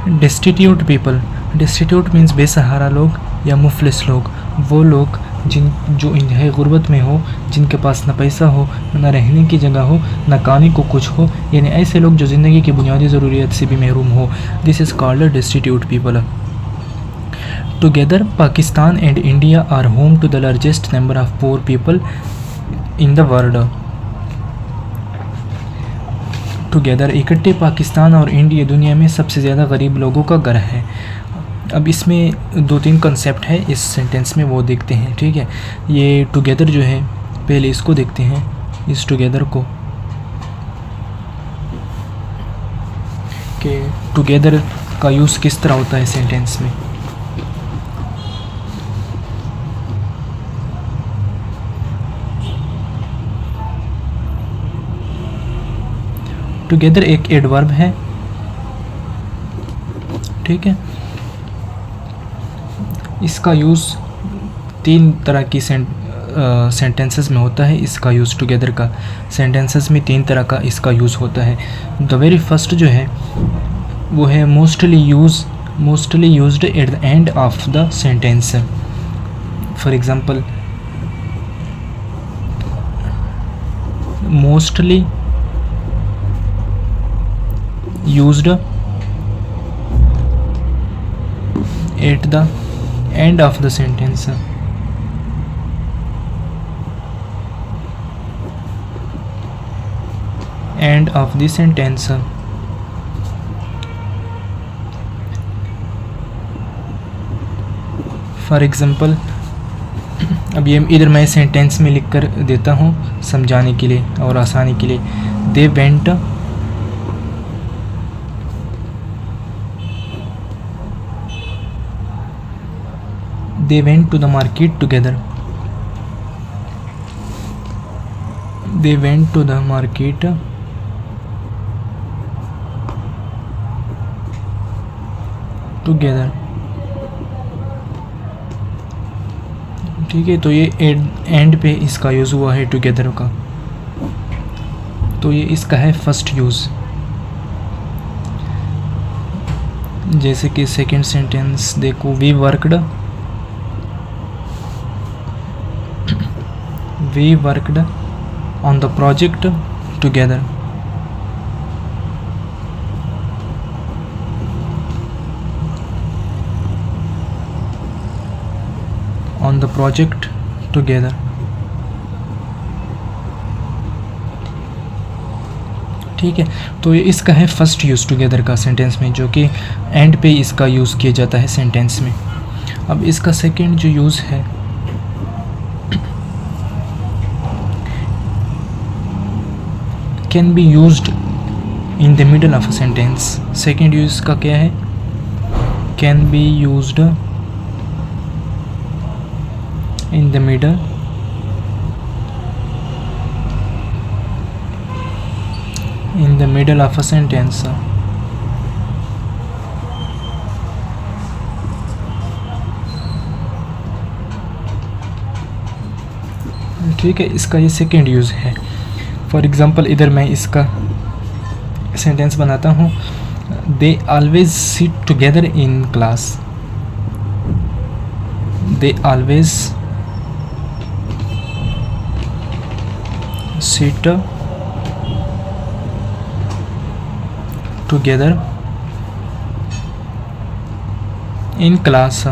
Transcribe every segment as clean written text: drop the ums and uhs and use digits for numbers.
Destitute people, destitute means बेसहारा लोग या मुफलिस लोग, वो लोग जो इंतहाई गुर्बत में हो, जिनके पास ना पैसा हो, ना रहने की जगह हो, ना खाने को कुछ हो, यानी ऐसे लोग जो ज़िंदगी की बुनियादी ज़रूरियात से भी महरूम हो। This is called destitute people. Together Pakistan and India are home to the largest number of poor people in the world. Together इकट्ठे पाकिस्तान और इंडिया दुनिया में सबसे ज़्यादा गरीब लोगों का घर है। अब इसमें 2-3 कंसेप्ट है इस सेंटेंस में, वो देखते हैं, ठीक है। ये टुगेदर जो है, पहले इसको देखते हैं, इस टुगेदर को, कि टुगेदर का यूज़ किस तरह होता है सेंटेंस में। टुगेदर एक एडवर्ब है, ठीक है। इसका यूज़ 3 तरह की सेंटेंसेस में होता है। इसका यूज़ टुगेदर का सेंटेंसेस में 3 तरह का इसका यूज़ होता है। द वेरी फर्स्ट जो है वो है mostly used at the end of the sentence. For example, mostly used at the end of the sentence। end of the sentence। For example, अब ये इधर मैं सेंटेंस में लिख कर देता हूँ समझाने के लिए और आसानी के लिए। दे went to the market together। they went to the market together। ठीक है, तो ये एंड पे इसका यूज़ हुआ है टुगेदर का, तो ये इसका है फर्स्ट यूज़। जैसे कि सेकंड सेंटेंस देखो, we worked on the project together। on the project together। ठीक है, तो ये इसका है फर्स्ट यूज़ टुगेदर का सेंटेंस में, जो कि एंड पे इसका यूज़ किया जाता है सेंटेंस में। अब इसका सेकंड जो यूज़ है, can be used in the middle of a sentence. Second use का क्या है, can be used in the middle of a sentence. ठीक है, इसका ये सेकेंड यूज़ है। फॉर एग्ज़ाम्पल, इधर मैं इसका सेंटेंस बनाता हूँ, they always sit together in class. They always sit together in class.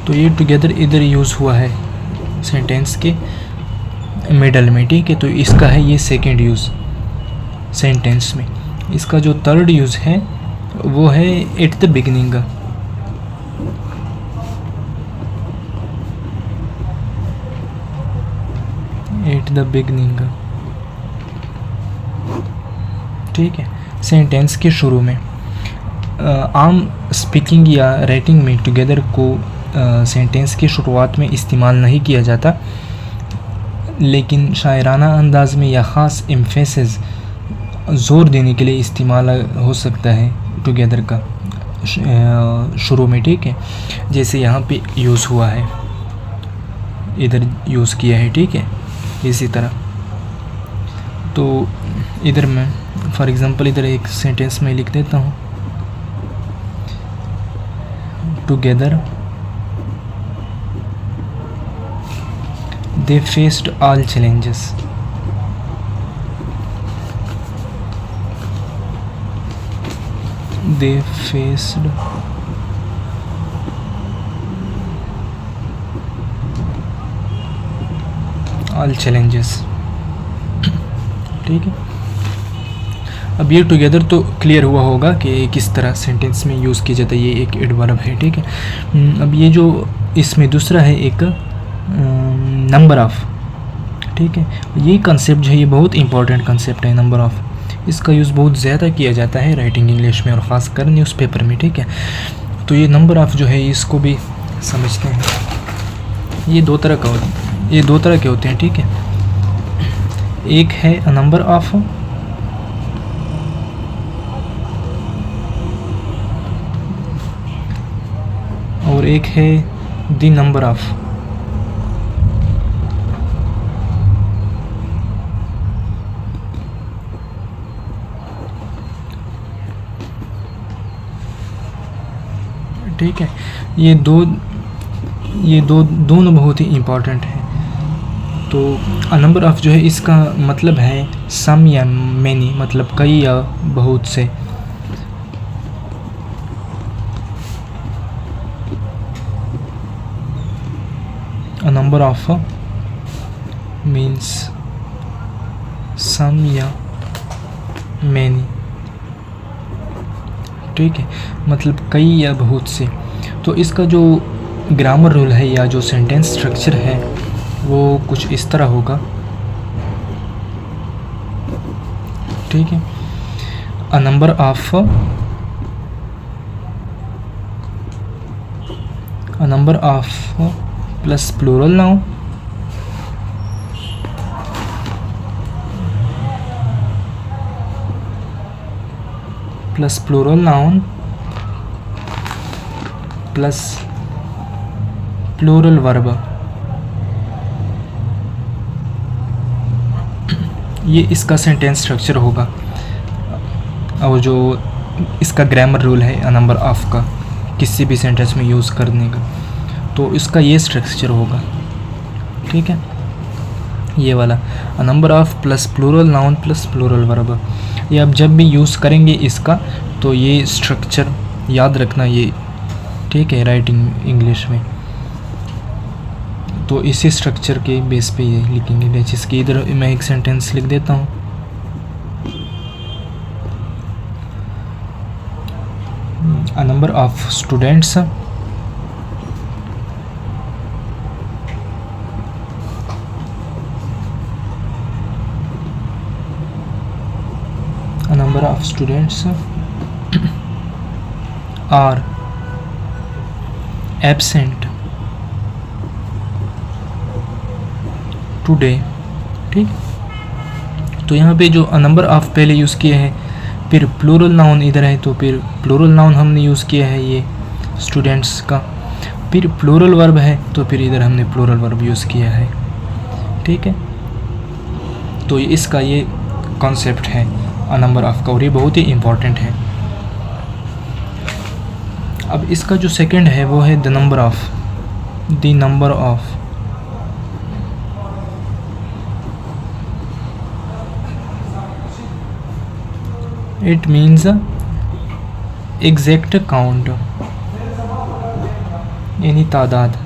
तो ये टुगेदर इधर यूज़ हुआ है सेंटेंस के मिडल में, ठीक है। तो इसका है ये सेकेंड यूज़ सेंटेंस में। इसका जो थर्ड यूज़ है वो है at the beginning. At the beginning, ठीक है, सेंटेंस के शुरू में। आम स्पीकिंग या राइटिंग में टुगेदर को सेंटेंस की शुरुआत में इस्तेमाल नहीं किया जाता, लेकिन शायराना अंदाज में या ख़ास एम्फेसिस ज़ोर देने के लिए इस्तेमाल हो सकता है टुगेदर का शुरू में, ठीक है। जैसे यहाँ पे यूज़ हुआ है, इधर यूज़ किया है, ठीक है। इसी तरह तो इधर मैं फॉर एग्जांपल इधर एक सेंटेंस में लिख देता हूँ, together they faced all challenges. They faced all challenges। ठीक है, अब ये टुगेदर तो क्लियर हुआ होगा कि किस तरह सेंटेंस में यूज़ किया जाता है, ये एक एडवर्ब है। ठीक है, अब ये जो इसमें दूसरा है एक नंबर ऑफ। ठीक है, ये कंसेप्ट जो है ये बहुत इंपॉर्टेंट कंसेप्ट है, नंबर ऑफ। इसका यूज़ बहुत ज़्यादा किया जाता है राइटिंग इंग्लिश में और ख़ासकर न्यूज़पेपर में। ठीक है, तो ये नंबर ऑफ़ जो है इसको भी समझते हैं। ये दो तरह के होते हैं। ठीक है, एक है अ नंबर ऑफ, और एक है द नंबर ऑफ। ठीक है, ये दोनों बहुत ही इम्पॉर्टेंट है। तो अ नंबर ऑफ जो है इसका मतलब है सम या मैनी, मतलब कई या बहुत से। अ नंबर ऑफ मीन्स सम या मैनी। ठीक है, मतलब कई या बहुत से। तो इसका जो ग्रामर रूल है या जो सेंटेंस स्ट्रक्चर है वो कुछ इस तरह होगा। ठीक है, a number of plus plural noun plus plural noun plus plural verb, ये इसका सेंटेंस स्ट्रक्चर होगा। और जो इसका ग्रामर रूल है अ नंबर ऑफ का किसी भी सेंटेंस में यूज़ करने का, तो इसका ये स्ट्रक्चर होगा। ठीक है, ये वाला a number of plus plural noun plus plural verb, ये आप जब भी यूज़ करेंगे इसका तो ये स्ट्रक्चर याद रखना ये। ठीक है, राइटिंग इंग्लिश में तो इसी स्ट्रक्चर के बेस पे ये लिखेंगे। जिसकी इधर मैं एक सेंटेंस लिख देता हूँ, अ number of students are absent today। ठीक, तो यहाँ पे जो अ नंबर ऑफ पहले यूज़ किए हैं, फिर प्लूरल नाउन इधर है, तो फिर प्लूरल नाउन हमने यूज़ किया है ये स्टूडेंट्स का, फिर प्लूरल वर्ब है तो फिर इधर हमने प्लूरल वर्ब यूज़ किया है। ठीक है, तो इसका ये कॉन्सेप्ट है अ नंबर ऑफ का, और ये बहुत ही इम्पॉर्टेंट है। अब इसका जो सेकंड है वो है the number of. It means exact count, यानी तादाद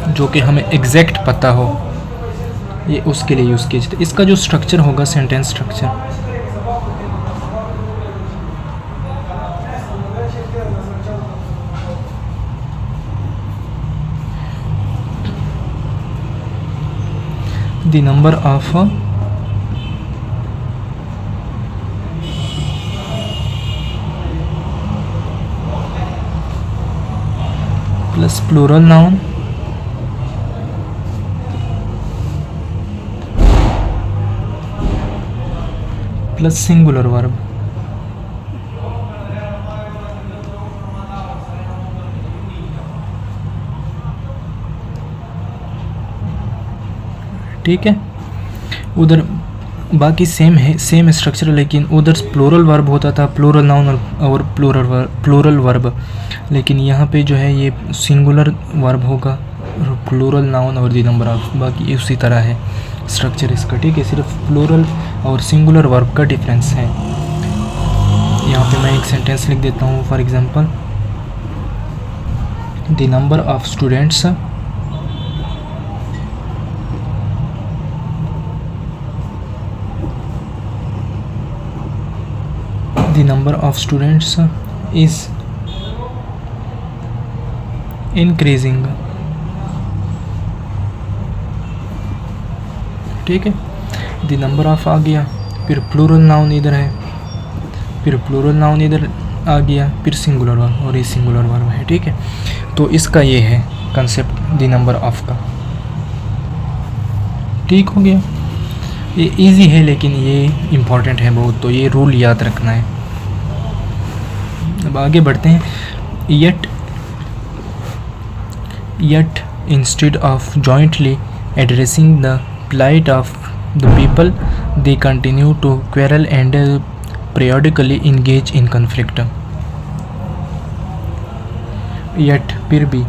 जो कि हमें एग्जैक्ट पता हो, ये उसके लिए यूज़ किया जाता है। इसका जो स्ट्रक्चर होगा sentence structure, the number of plus plural noun plus singular verb. ठीक है, उधर बाकी सेम है, सेम स्ट्रक्चर, लेकिन उधर प्लूरल वर्ब होता था, प्लूरल नाउन और प्लूरल वर्ब, लेकिन यहाँ पे जो है ये सिंगुलर वर्ब होगा, प्लूरल नाउन और द नंबर ऑफ, बाकी उसी तरह है स्ट्रक्चर इसका, ठीक है। सिर्फ प्लूरल और सिंगुलर वर्ब का डिफरेंस है। यहाँ पे मैं एक सेंटेंस लिख देता हूँ, for example the number of students the number of students is increasing, ठीक है। the number of आ गया, फिर प्लूरल नाउन इधर है, फिर प्लूरल नाउन इधर आ गया, फिर सिंगुलर वर्ब और ये सिंगुलर वर्ब है, ठीक है। तो इसका ये है कंसेप्ट द नंबर ऑफ का, ठीक हो गया। ये इजी है लेकिन ये इम्पॉर्टेंट है बहुत, तो ये रूल याद रखना है। अब आगे बढ़ते हैं। yet instead of jointly addressing the plight of the people, they continue to quarrel and periodically engage in conflict. yet फिर भी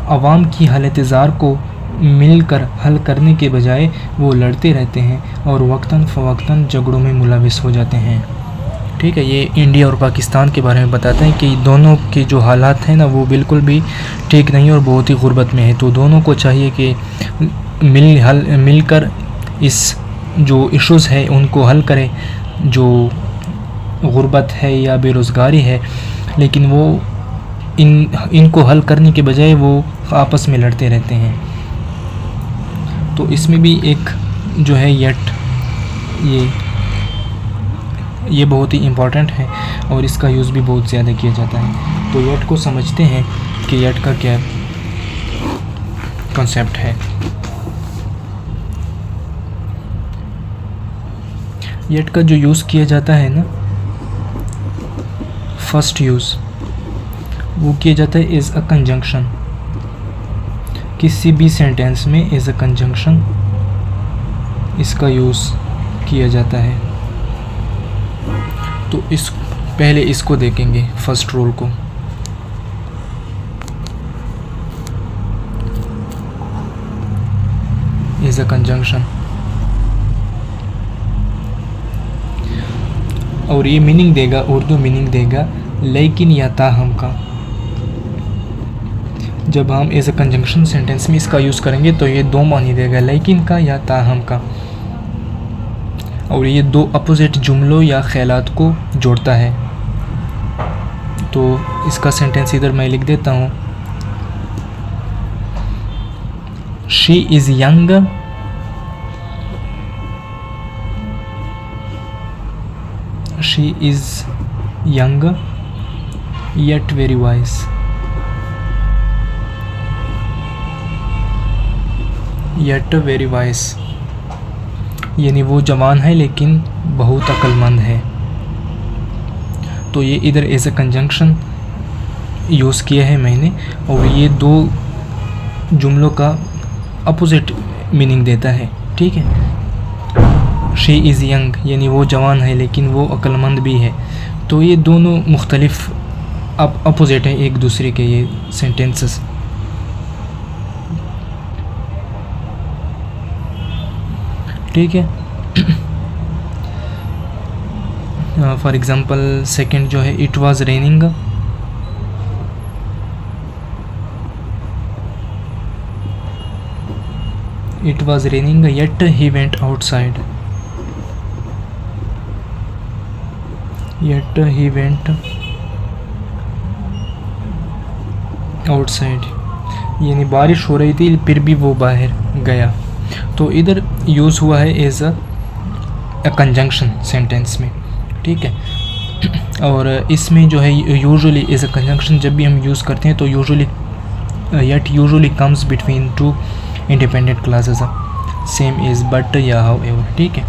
अवाम की हालत-ए-ज़ार को मिलकर हल करने के बजाय वो लड़ते रहते हैं और वक्तन फ़वक्तन झगड़ों में मुलविस हो जाते हैं, ठीक है। ये इंडिया और पाकिस्तान के बारे में बताते हैं कि दोनों के जो हालात हैं ना वो बिल्कुल भी ठीक नहीं और बहुत ही गुर्बत में है। तो दोनों को चाहिए कि मिलकर इस जो इश्यूज़ है उनको हल करें, जो गुर्बत है या बेरोज़गारी है, लेकिन वो इनको हल करने के बजाय वो आपस में लड़ते रहते हैं। तो इसमें भी एक जो है ये बहुत ही इम्पॉर्टेंट है और इसका यूज़ भी बहुत ज़्यादा किया जाता है। तो येट को समझते हैं कि येट का क्या कॉन्सेप्ट है। येट का जो यूज़ किया जाता है ना, फर्स्ट यूज़ वो किया जाता है एज अ कंजंक्शन, किसी भी सेंटेंस में एज अ कंजंक्शन इसका यूज़ किया जाता है। तो पहले इसको देखेंगे, फर्स्ट रूल को। एज अ कंजंक्शन, और ये मीनिंग देगा, उर्दू मीनिंग देगा लेकिन या ताहम का। जब हम एज अ कंजंक्शन सेंटेंस में इसका यूज़ करेंगे तो ये दो मानी देगा, लेकिन का या ताहम का, और ये दो अपोजिट जुमलों या ख्यालात को जोड़ता है। तो इसका सेंटेंस इधर मैं लिख देता हूँ। She is young yet very wise, यानी वो जवान है लेकिन बहुत अक्लमंद है। तो ये इधर एज अ कंजंक्शन यूज़ किया है मैंने, और ये दो जुमलों का अपोजिट मीनिंग देता है, ठीक है। शी इज़ यंग यानी वो जवान है लेकिन वो अक्लमंद भी है। तो ये दोनों मुख्तलिफ अपोजिट हैं एक दूसरे के, ये सेंटेंसेस। ठीक है। फॉर एग्ज़ाम्पल सेकंड जो है, it was raining, it was raining yet he went outside, यानी बारिश हो रही थी फिर भी वो बाहर गया। तो इधर यूज़ हुआ है एज अ कंजंक्शन सेंटेंस में, ठीक है। और इसमें जो है यूजुअली एज अ कंजंक्शन जब भी हम यूज़ करते हैं तो usually comes between two independent classes, same is, but या हाउ एवर, ठीक है।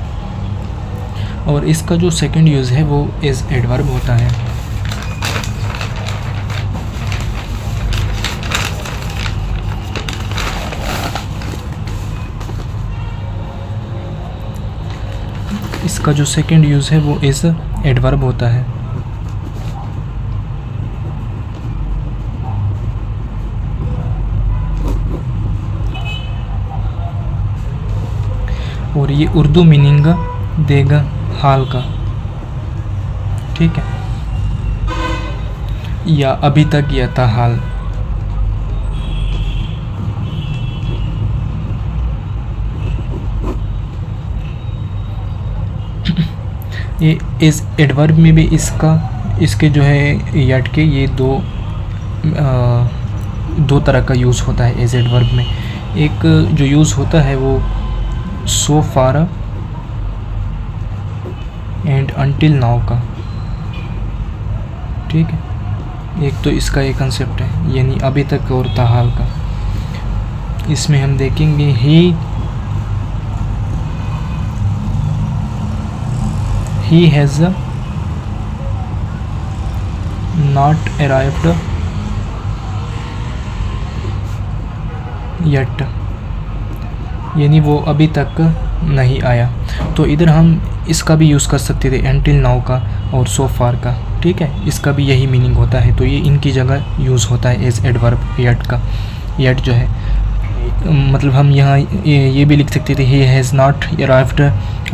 और इसका जो सेकंड यूज़ है वो एज एडवर्ब होता है। इसका जो सेकंड यूज़ है वो इज़ एडवर्ब होता है। और ये उर्दू मीनिंग देगा हाल का, ठीक है, या अभी तक या था हाल। ये इस एडवर्ब में भी इसके जो है यट के ये दो तरह का यूज़ होता है एज एडवर्ब में। एक जो यूज़ होता है वो सो फार एंड अनटिल नाउ का, ठीक है। एक तो इसका एक कंसेप्ट है यानी अभी तक और ताहाल का। इसमें हम देखेंगे he has not arrived yet, यानी वो अभी तक नहीं आया। तो इधर हम इसका भी यूज़ कर सकते थे until now का और so far का, ठीक है, इसका भी यही मीनिंग होता है। तो ये इनकी जगह यूज़ होता है एज एडवर्ब yet का। yet जो है मतलब हम यहाँ ये भी लिख सकते थे he has not arrived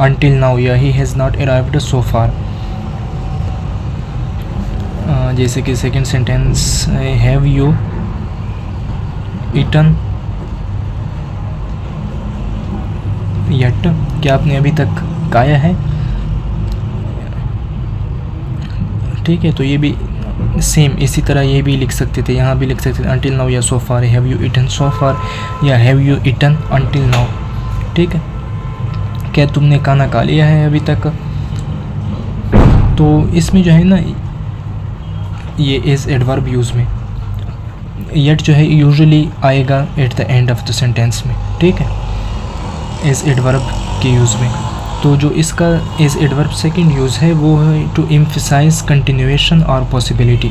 until now या he has not arrived so far। जैसे कि second sentence have you eaten yet, क्या आपने अभी तक खाया है, ठीक है। तो ये भी सेम इसी तरह ये भी लिख सकते थे, यहाँ भी लिख सकते थे until now या so far, have you eaten so far या have you eaten until now, ठीक है। क्या तुमने खाना खा लिया है अभी तक। तो इसमें जो है ना ये एज एडवर्ब यूज़ में yet जो है यूजुअली आएगा at the end of the sentence में, ठीक है, एज एडवर्ब के यूज़ में। तो जो इसका एज एडवर्ब सेकंड यूज़ है वो है टू एम्फसाइज कंटिन्यूएशन और पॉसिबिलिटी,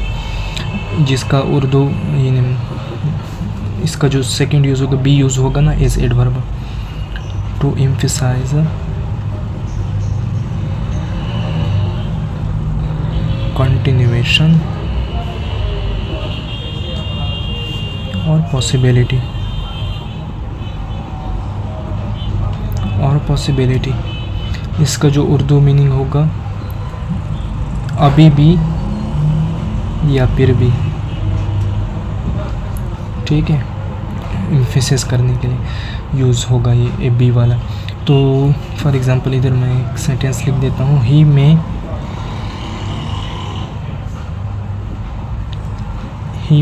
जिसका उर्दू इसका जो सेकंड यूज़ होगा बी यूज़ होगा ना as adverb, to emphasise continuation और पॉसिबिलिटी इसका जो उर्दू मीनिंग होगा अभी भी या फिर भी, ठीक है, एम्फेसिस करने के लिए यूज़ होगा ये ए बी वाला। तो फॉर एग्ज़ाम्पल इधर मैं एक सेंटेंस लिख देता हूँ, ही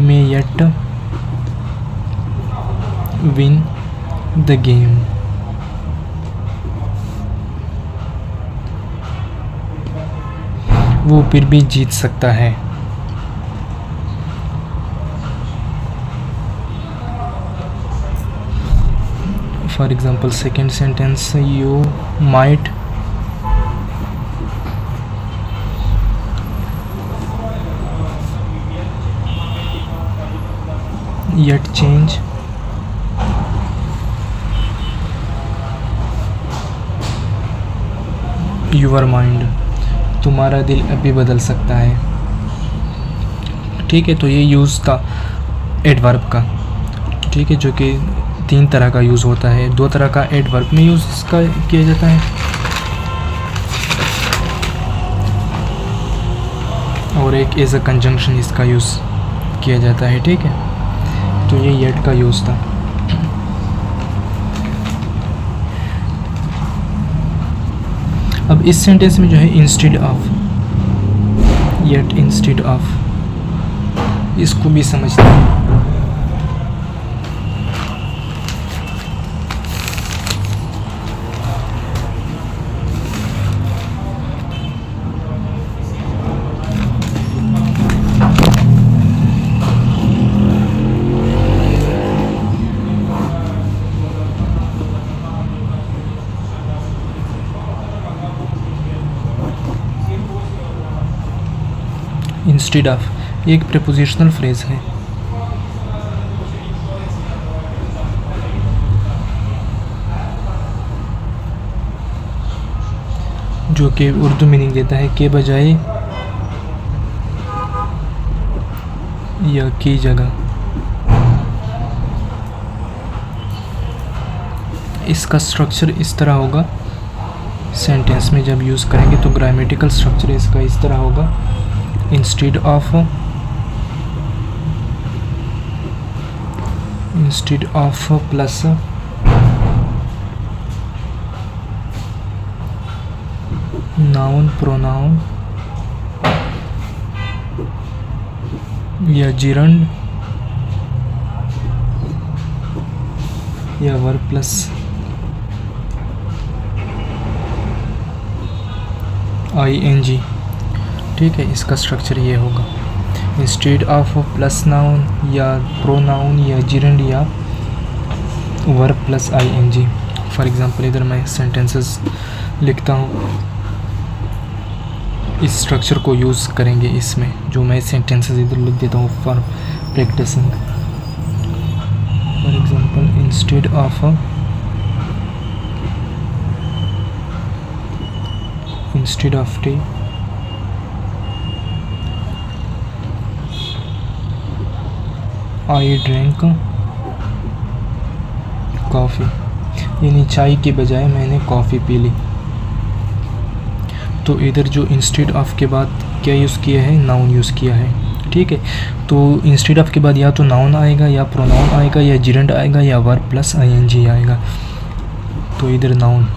मे येट विन द गेम, वो फिर भी जीत सकता है। For example second sentence, you might yet change your mind, तुम्हारा दिल अभी बदल सकता है, ठीक है। तो ये यूज़ था एडवर्ब का, ठीक है, जो कि तीन तरह का यूज़ होता है। दो तरह का एडवर्ब में यूज़ इसका किया जाता है और एक एज अ कंजंक्शन इसका यूज़ किया जाता है, ठीक है। तो ये येट का यूज़ था। अब इस सेंटेंस में जो है instead of, yet instead of, इसको भी समझते हैं। इंस्टेड ऑफ एक प्रीपोजिशनल फ्रेज है। जो कि उर्दू मीनिंग देता है के बजाय या की जगह। इसका स्ट्रक्चर इस तरह होगा, सेंटेंस में जब यूज़ करेंगे तो ग्रामेटिकल स्ट्रक्चर इसका इस तरह होगा। Instead of plus noun pronoun या जिरंड या वर्ब प्लस ING। ठीक है, इसका स्ट्रक्चर ये होगा। इंस्टेड ऑफ प्लस नाउन या प्रोनाउन या जिरंड या verb plus ING। For example इधर मैं सेंटेंसेस लिखता हूँ, इस स्ट्रक्चर को यूज़ करेंगे इसमें, जो मैं सेंटेंसेस इधर लिख देता हूँ for practising. For example instead of tea I drink coffee, यानी चाय के बजाय मैंने कॉफ़ी पी ली। तो इधर जो इंस्टेड ऑफ के बाद क्या यूज़ किया है, नाउन यूज़ किया है। ठीक है, तो इंस्टेड ऑफ के बाद या तो नाउन आएगा या प्रोनाउन आएगा या जिरंड आएगा या वर्ब प्लस ING आएगा। तो इधर नाउन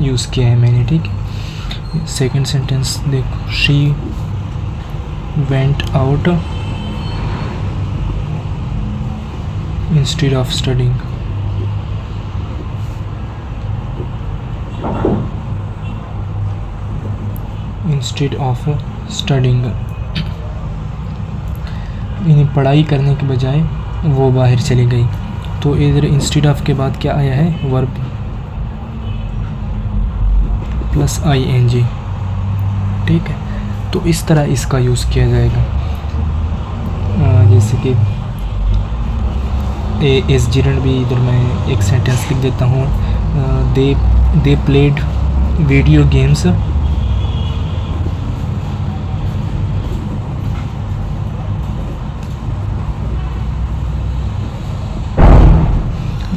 यूज़ किया है मैंने। ठीक है, सेकंड सेंटेंस देखो, she went out instead of studying. Instead of studying, यानी पढ़ाई करने के बजाय वो बाहर चली गई। तो इधर इंस्टेड ऑफ के बाद क्या आया है, वर्ब प्लस ING। ठीक है, तो इस तरह इसका यूज़ किया जाएगा। जैसे कि एस जिरंड भी इधर मैं एक सेंटेंस लिख देता हूँ। They played video games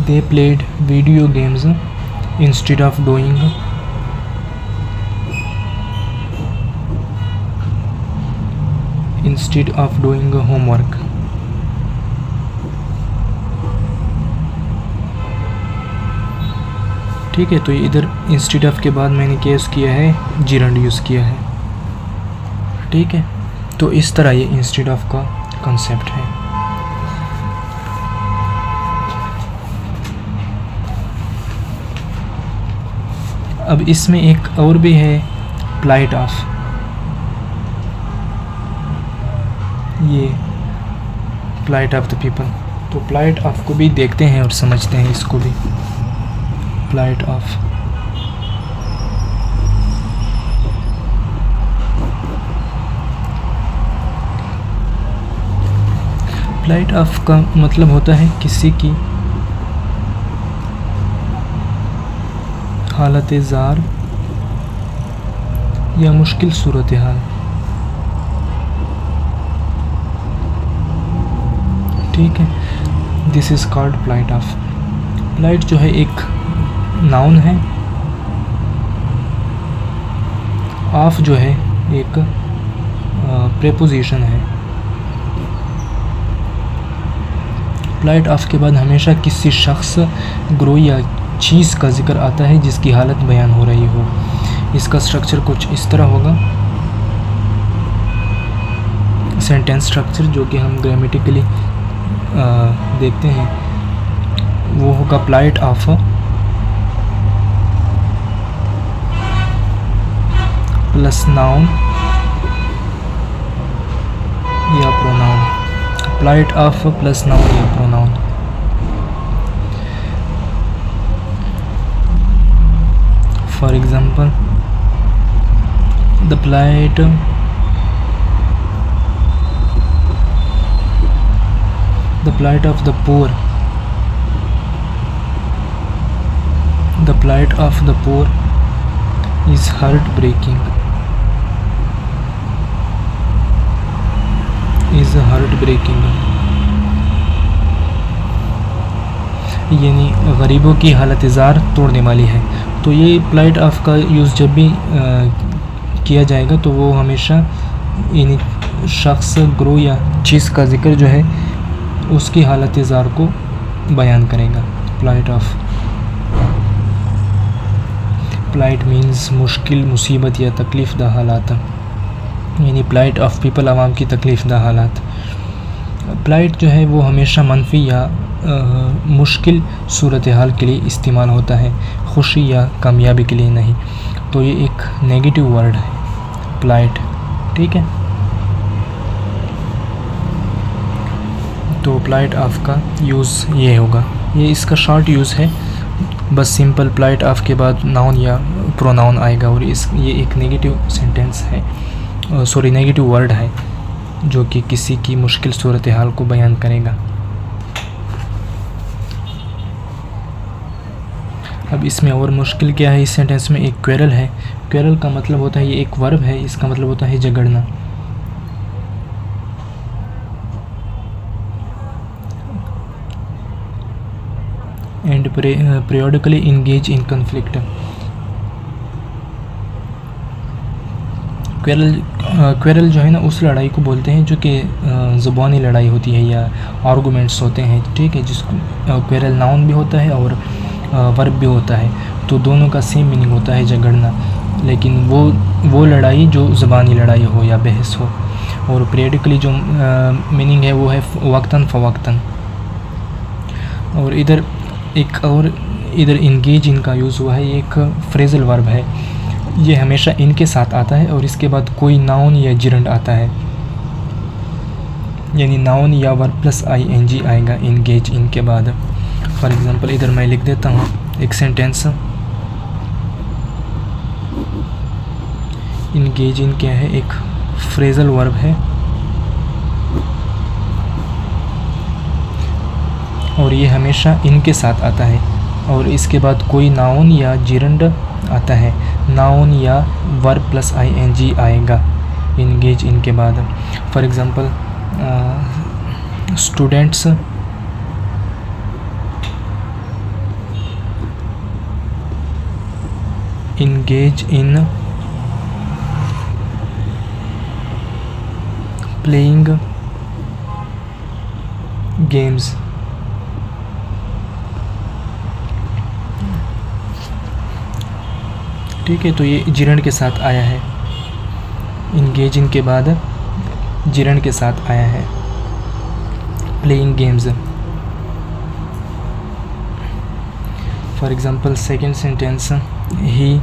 they played video games instead of doing homework। ठीक है, तो इधर इंस्टेड ऑफ के बाद मैंने क्या यूज़ किया है, जिरंड यूज़ किया है। ठीक है, तो इस तरह ये इंस्टेड ऑफ का कॉन्सेप्ट है। अब इसमें एक और भी है, प्लाइट ऑफ। ये प्लाइट ऑफ द पीपल, तो प्लाइट ऑफ को भी देखते हैं और समझते हैं इसको भी। प्लाइट ऑफ, प्लाइट ऑफ का मतलब होता है किसी की हालत ज़ार या मुश्किल सूरत हाल। ठीक है, this is called plight of. Plight जो है एक नाउन है, ऑफ जो है एक प्रेपोजिशन है। प्लाइट ऑफ के बाद हमेशा किसी शख्स, ग्रोह या चीज़ का जिक्र आता है जिसकी हालत बयान हो रही हो। इसका स्ट्रक्चर कुछ इस तरह होगा, सेंटेंस स्ट्रक्चर जो कि हम ग्रामेटिकली देखते हैं, वो होगा प्लाइट ऑफ प्लस नाउन या pronoun. Plight of plus noun या pronoun. For example, the plight of the poor, the plight of the poor is heartbreaking, is heartbreaking, यानी गरीबों की हालत ज़ार तोड़ने वाली है। तो ये plight ऑफ का यूज़ जब भी किया जाएगा तो वो हमेशा यानी शख्स, ग्रोह या चीज़ का ज़िक्र जो है उसकी हालत ज़ार को बयान करेगा। plight ऑफ, plight मीन्स मुश्किल, मुसीबत या तकलीफ़ दा हालात, यानी plight ऑफ पीपल, आवाम की तकलीफ़ दा हालात। plight जो है वो हमेशा मनफी या मुश्किल सूरत हाल के लिए इस्तेमाल होता है, खुशी या कामयाबी के लिए नहीं। तो ये एक नेगेटिव वर्ड है plight, ठीक है। तो plight ऑफ का यूज़ ये होगा, ये इसका शॉर्ट यूज़ है, बस सिंपल plight ऑफ के बाद नाउन या प्रोनाउन आएगा और ये एक नेगेटिव सेंटेंस है, सॉरी नेगेटिव वर्ड है जो कि किसी की मुश्किल सूरत हाल को बयान करेगा। अब इसमें और मुश्किल क्या है, इस सेंटेंस में एक क्वेरल है। क्वेरल का मतलब होता है, ये एक वर्ब है, इसका मतलब होता है झगड़ना। And periodically engage in conflict। Quarrel जो है ना उस लड़ाई को बोलते हैं जो कि ज़ुबानी लड़ाई होती है या आर्गूमेंट्स होते हैं, ठीक है, जिसको क्वेरल नाउन भी होता है और वर्ब भी होता है, तो दोनों का सेम मीनिंग होता है झगड़ना, लेकिन वो लड़ाई जो ज़ुबानी लड़ाई हो या बहस हो। और पीरियडिकली जो मीनिंग है वो है वक्तन फ़वक्तन। और इधर इंगेज इनका यूज़ हुआ है, ये एक फ्रेजल वर्ब है, ये हमेशा इनके साथ आता है और इसके बाद कोई नाउन या जिरंड आता है, यानी नाउन या वर्ब प्लस ing आएगा इंगेज इनके बाद। फॉर एग्ज़ाम्पल इधर मैं लिख देता हूँ एक सेंटेंस, इंगेज इन क्या है, एक फ्रेजल वर्ब है और ये हमेशा इनके साथ आता है और इसके बाद कोई नाउन या जिरंड आता है, नाउन या वर्ब प्लस ing आएगा इंगेज इनके बाद। For example students engage in playing games। ठीक है, तो ये जिरंड के साथ आया है, engaging के बाद जिरंड के साथ आया है, playing games। For example second sentence, he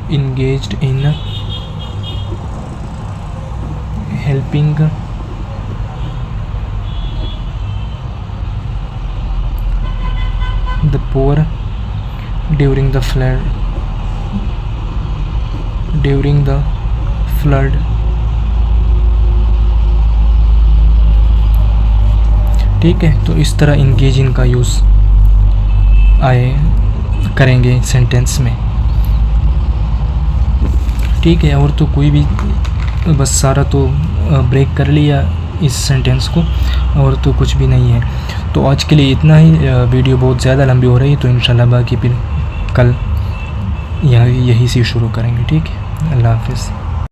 engaged in helping the poor during the flood। ठीक है, तो इस तरह engage in का यूज़ करेंगे सेंटेंस में, ठीक है। और तो कोई भी, बस सारा तो ब्रेक कर लिया इस सेंटेंस को, और तो कुछ भी नहीं है। तो आज के लिए इतना ही, वीडियो बहुत ज़्यादा लंबी हो रही है, तो इंशाल्लाह बाकी फिर कल यही से शुरू करेंगे, ठीक है। अल्लाह हाफ़िज़।